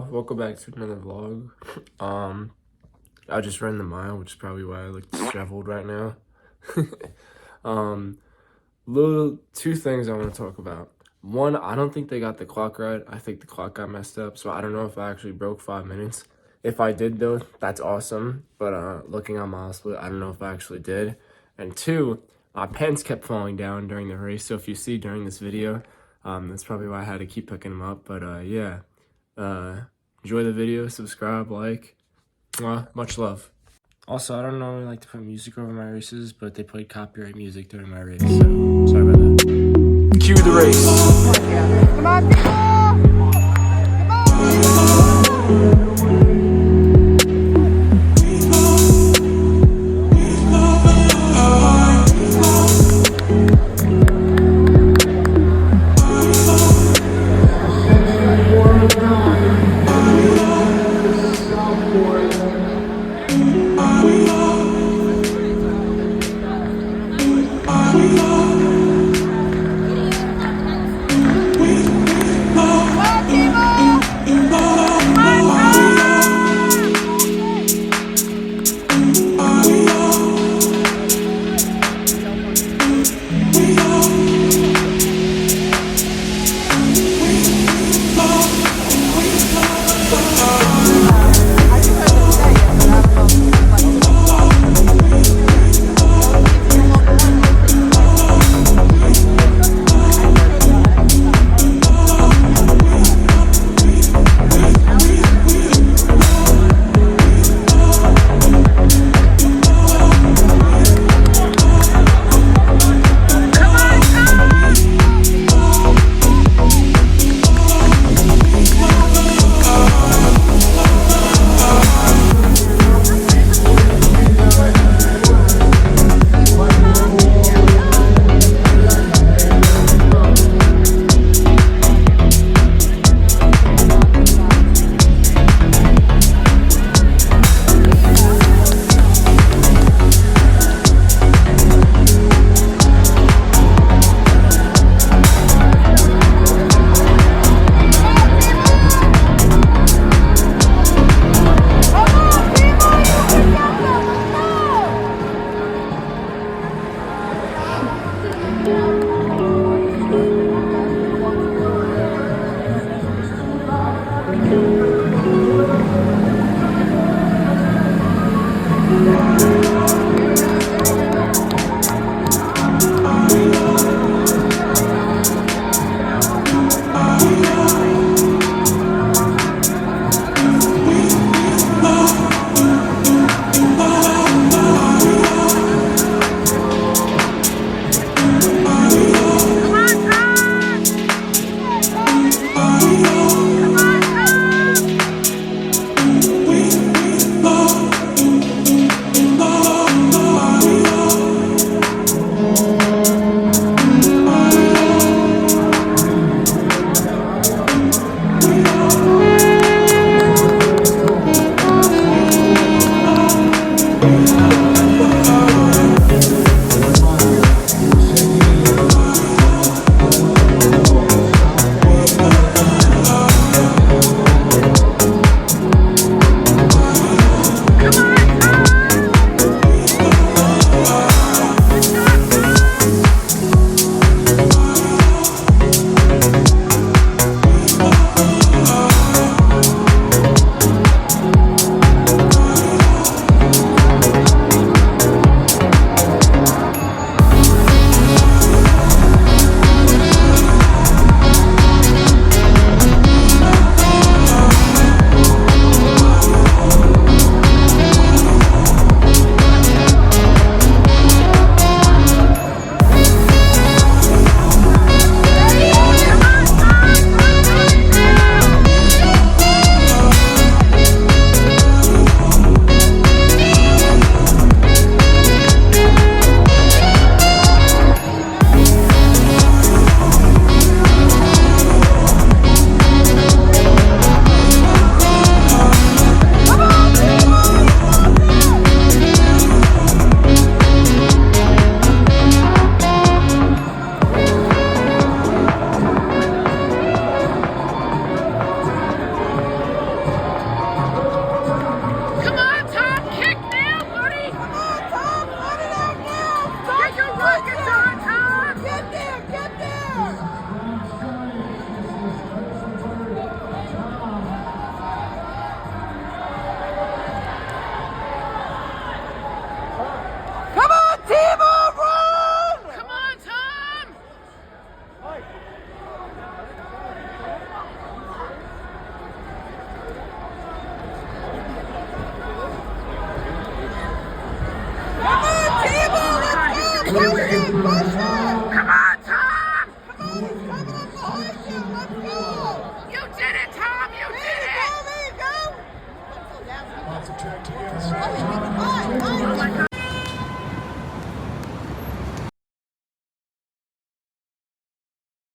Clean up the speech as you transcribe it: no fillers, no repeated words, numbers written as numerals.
y'all, welcome back to another vlog. I just ran the mile, which is probably why I look disheveled right now. Two things I want to talk about. One, I don't think they got the clock right. I think the clock got messed up, so I don't know if I actually broke 5 minutes. If I did though, that's awesome, but looking on mile split, I don't know if I actually did. And two, my pens kept falling down during the race, so if you see during this video, that's probably why I had to keep picking them up. But yeah, enjoy the video, subscribe, like, much love. Also, I don't normally like to put music over my races, but they played copyright music during my race, so sorry about that. Cue the race. Come on.